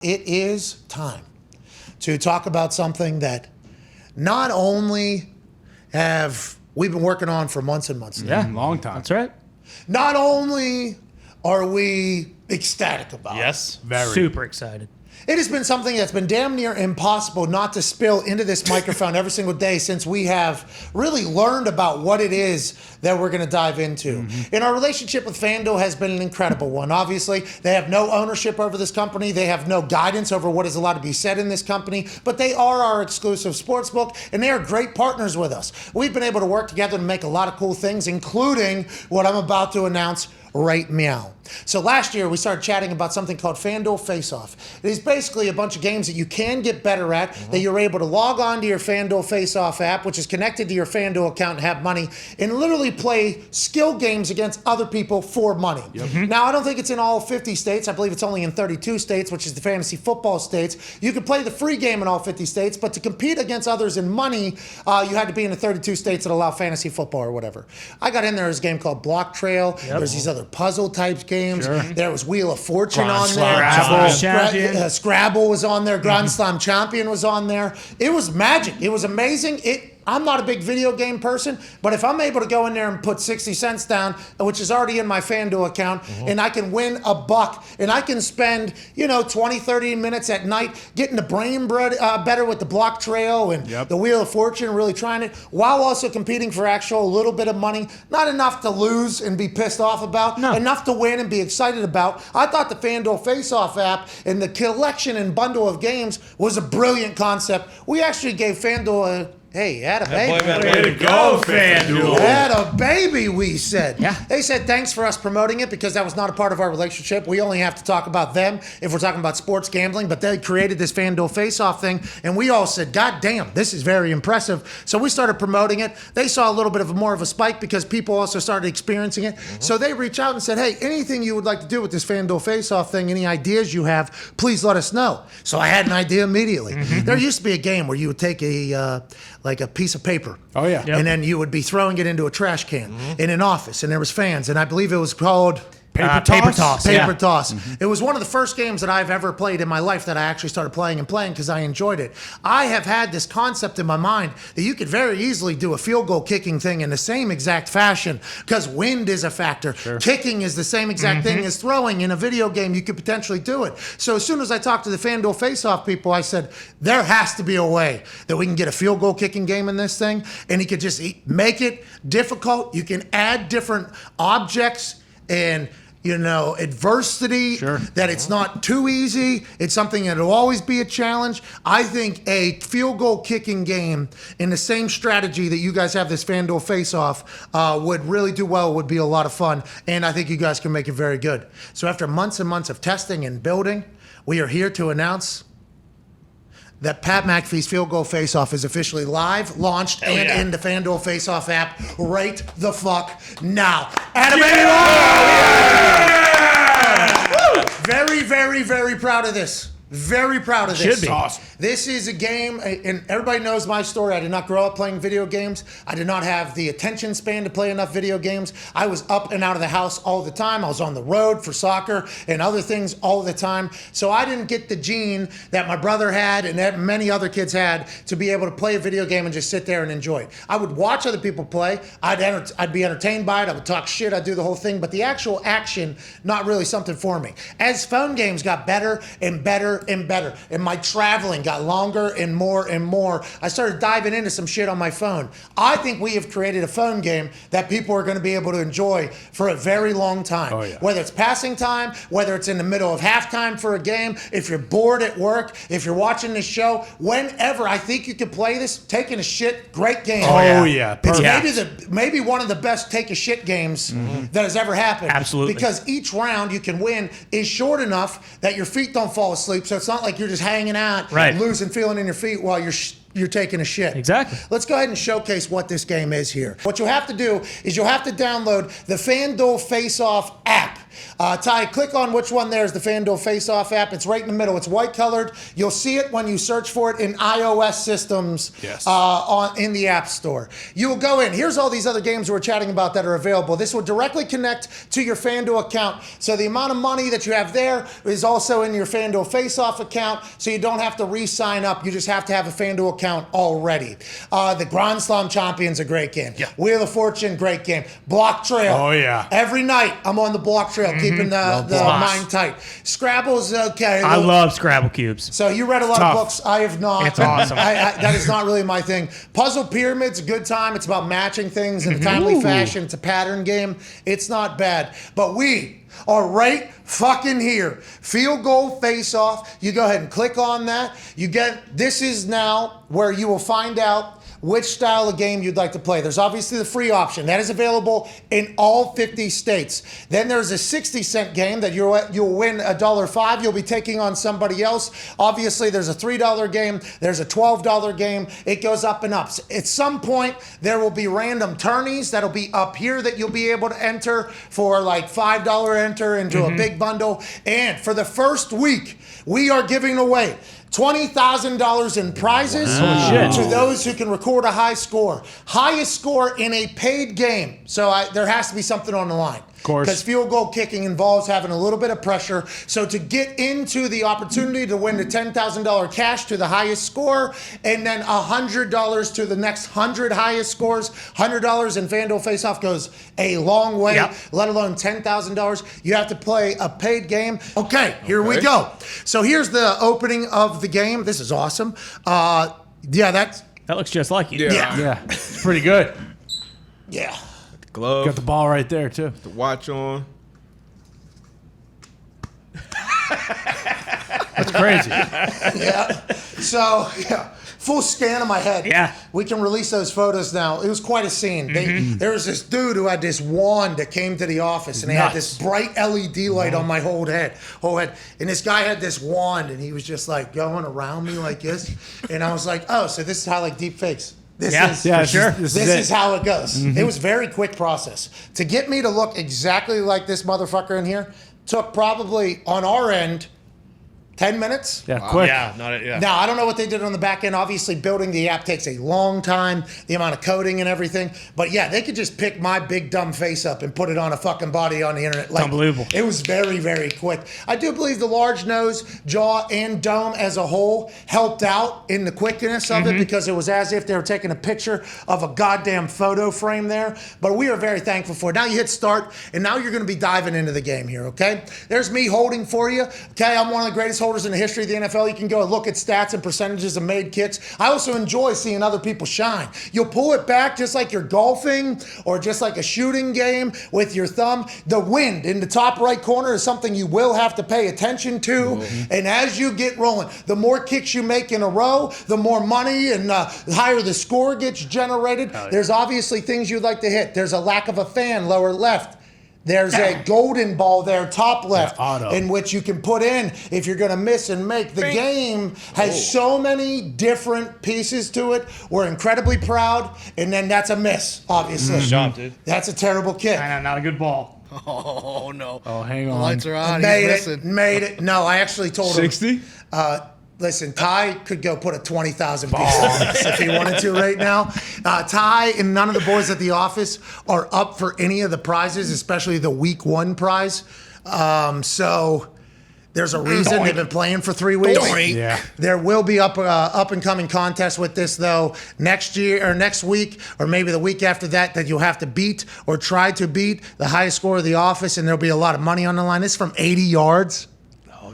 It is time to talk about something that not only have we been working on for months and months. Yeah, long time. That's right. Not only are we ecstatic about it. Yes, Very. super excited. It has been something that's been damn near impossible not to spill into this microphone every single day since we have really learned about what it is that we're going to dive into. And our relationship with FanDuel has been an incredible one. Obviously, they have no ownership over this company. They have no guidance over what is allowed to be said in this company, but they are our exclusive sportsbook, and they are great partners with us. We've been able to work together to make a lot of cool things, including what I'm about to announce right meow. So last year we started chatting about something called FanDuel Face-Off. It is basically a bunch of games that you can get better at, that you're able to log on to your FanDuel Face-Off app, which is connected to your FanDuel account and have money, and literally play skill games against other people for money. Now, I don't think it's in all 50 states. I believe it's only in 32 states, which is the fantasy football states. You can play the free game in all 50 states, but to compete against others in money, you had to be in the 32 states that allow fantasy football or whatever. I got in there as a game called Block Trail. There's these other puzzle type games. There was Wheel of Fortune on there. Scrabble was on there. Grand Slam Champion was on there. It was magic. It was amazing. I'm not a big video game person, but if I'm able to go in there and put 60 cents down, which is already in my FanDuel account, and I can win $1, and I can spend, 20, 30 minutes at night getting the brain better with the block trail and the Wheel of Fortune, really trying it, while also competing for actual little bit of money, not enough to lose and be pissed off about, enough to win and be excited about. I thought the FanDuel Face-Off app and the collection and bundle of games was a brilliant concept. We actually gave FanDuel a hey, atta baby. Way to go, FanDuel. Atta baby, we said. Yeah. They said thanks for us promoting it because that was not a part of our relationship. We only have to talk about them if we're talking about sports gambling, but they created this FanDuel Face-Off thing, and we all said, God damn, this is very impressive. So we started promoting it. They saw a little bit of more of a spike because people also started experiencing it. So they reached out and said, hey, anything you would like to do with this FanDuel Face-Off thing, any ideas you have, please let us know. So I had an idea immediately. There used to be a game where you would take a piece of paper. Oh, yeah. And then you would be throwing it into a trash can in an office, and there was fans, and I believe it was called Paper toss. Paper toss. It was one of the first games that I've ever played in my life that I actually started playing because I enjoyed it. I have had this concept in my mind that you could very easily do a field goal kicking thing in the same exact fashion because wind is a factor. Kicking is the same exact thing as throwing. In a video game, you could potentially do it. So as soon as I talked to the FanDuel Face-Off people, I said, there has to be a way that we can get a field goal kicking game in this thing, and you could just make it difficult. You can add different objects and adversity, that it's not too easy. It's something that will always be a challenge. I think a field goal kicking game in the same strategy that you guys have this FanDuel Face-Off would really do well, would be a lot of fun, and I think you guys can make it very good. So after months and months of testing and building, we are here to announce that Pat McAfee's Field Goal Face-Off is officially live, launched, in the FanDuel Face-Off app right the fuck now. Very, very, very proud of this. Very proud of this. Should be. Awesome. This is a game, and everybody knows my story. I did not grow up playing video games. I did not have the attention span to play enough video games. I was up and out of the house all the time. I was on the road for soccer and other things all the time. So I didn't get the gene that my brother had and that many other kids had to be able to play a video game and just sit there and enjoy it. I would watch other people play. I'd be entertained by it. I would talk shit. I'd do the whole thing. But the actual action, not really something for me. As phone games got better and better and better, and my traveling got longer and more, I started diving into some shit on my phone. I think we have created a phone game that people are going to be able to enjoy for a very long time. Whether it's passing time, whether it's in the middle of halftime for a game, if you're bored at work, if you're watching this show, whenever, I think you can play this. Taking a shit, great game. It's maybe one of the best take a shit games that has ever happened. Absolutely. Because each round you can win is short enough that your feet don't fall asleep, so it's not like you're just hanging out, losing feeling in your feet while you're taking a shit. Exactly. Let's go ahead and showcase what this game is here. What you'll have to do is you'll have to download the FanDuel Face-Off app. Ty, click on which one there is the FanDuel Face-Off app. It's right in the middle. It's white colored. You'll see it when you search for it in iOS systems in the App Store. You will go in. Here's all these other games we're chatting about that are available. This will directly connect to your FanDuel account. So the amount of money that you have there is also in your FanDuel Face-Off account, so you don't have to re-sign up. You just have to have a FanDuel account already. The Grand Slam Champion's a great game. Yeah. Wheel of Fortune, great game. Block Trail. Oh, yeah. Every night I'm on the block trail, keeping the mind tight. Scrabble's okay. I love Scrabble cubes. So you read a lot of books. I have not. It's awesome. That is not really my thing. Puzzle Pyramid's a good time. It's about matching things in a timely fashion. It's a pattern game. It's not bad. But we are right fucking here. Field Goal Face-Off. You go ahead and click on that. This is now where you will find out which style of game you'd like to play. There's obviously the free option. That is available in all 50 states. Then there's a 60-cent game that you'll win $1.05. You'll be taking on somebody else. Obviously, there's a $3 game. There's a $12 game. It goes up and up. At some point, there will be random tourneys that'll be up here that you'll be able to enter for like $5 enter into a big bundle. And for the first week, we are giving away $20,000 in prizes to those who can record a high score. Highest score in a paid game. So there has to be something on the line. Of course. Because field goal kicking involves having a little bit of pressure. So to get into the opportunity to win the $10,000 cash to the highest score, and then $100 to the next 100 highest scores, $100 in FanDuel Face-Off goes a long way, let alone $10,000. You have to play a paid game. Okay, here we go. So here's the opening of the game. This is awesome. That looks just like you. Yeah. It's pretty good. Yeah. Glove. Got the ball right there, too. The watch on. That's crazy. Full scan of my head. Yeah. We can release those photos now. It was quite a scene. There was this dude who had this wand that came to the office, and he had this bright LED light on my whole head. And this guy had this wand, and he was just like going around me like this. And I was like, oh, so this is how like deep fakes. This is how it goes. It was a very quick process. To get me to look exactly like this motherfucker in here took probably, on our end, 10 minutes. Yeah, quick. Now, I don't know what they did on the back end. Obviously, building the app takes a long time, the amount of coding and everything. But yeah, they could just pick my big dumb face up and put it on a fucking body on the internet. Like, unbelievable. It was very, very quick. I do believe the large nose, jaw, and dome as a whole helped out in the quickness of it, because it was as if they were taking a picture of a goddamn photo frame there. But we are very thankful for it. Now you hit start, and now you're going to be diving into the game here, okay? There's me holding for you. Okay, I'm one of the greatest holders in the history of the NFL. You can go and look at stats and percentages of made kicks. I also enjoy seeing other people shine. You'll pull it back just like you're golfing or just like a shooting game with your thumb. The wind in the top right corner is something you will have to pay attention to. And as you get rolling, the more kicks you make in a row, the more money and the higher the score gets generated. There's obviously things you'd like to hit. There's a lack of a fan, lower left. There's a golden ball there, top left, in which you can put in if you're going to miss and make. The game has so many different pieces to it. We're incredibly proud. And then that's a miss, obviously. Good job, dude. That's a terrible kick. Not a good ball. Oh, no. Oh, hang on. The lights are on. Made it. No, I actually told him. 60? Listen, Ty could go put a 20,000 piece on this if he wanted to right now. Ty and none of the boys at the office are up for any of the prizes, especially the week 1 prize. So there's a reason they've been playing for 3 weeks. Yeah. There will be up and coming contests with this though next year or next week or maybe the week after that you'll have to beat or try to beat the highest score of the office, and there'll be a lot of money on the line. This is from 80 yards.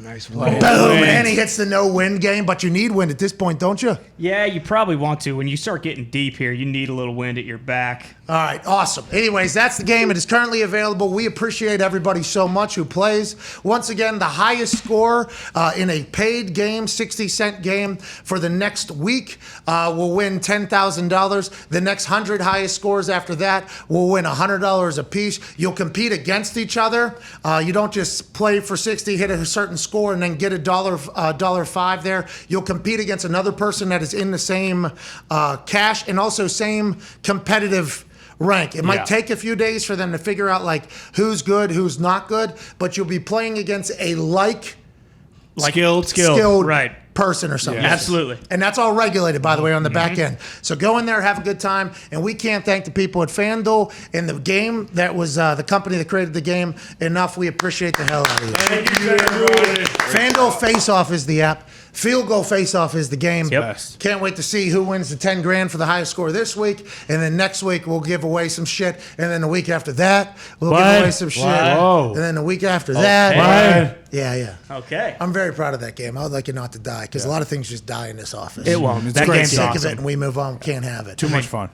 Nice one. Boom, and he hits the no-win game, but you need wind at this point, don't you? Yeah, you probably want to. When you start getting deep here, you need a little wind at your back. All right, awesome. Anyways, that's the game. It is currently available. We appreciate everybody so much who plays. Once again, the highest score in a paid game, 60-cent game for the next week will win $10,000. The next 100 highest scores after that will win $100 a piece. You'll compete against each other. You don't just play for 60, hit a certain score, and then get $1.05 there. You'll compete against another person that is in the same cash and also same competitive rank. It might Yeah. take a few days for them to figure out like who's good, who's not good, but you'll be playing against a skilled Right. person or something. Yeah. Absolutely. And that's all regulated, by the way, on the back end. So go in there, have a good time. And we can't thank the people at FanDuel and the game that was the company that created the game enough. We appreciate the hell out of you. Thank you, everybody. FanDuel Face-Off is the app. Field Goal Face-Off is the game. Yep. Best. Can't wait to see who wins the 10 grand for the highest score this week. And then next week, we'll give away some shit. And then the week after that, we'll give What? away some shit. Whoa. And then the week after that. What? Yeah. Okay. I'm very proud of that game. I would like it not to die because a lot of things just die in this office. It won't. It's That great. game's Sick of awesome. it and we move on. Can't have it. Too much fun.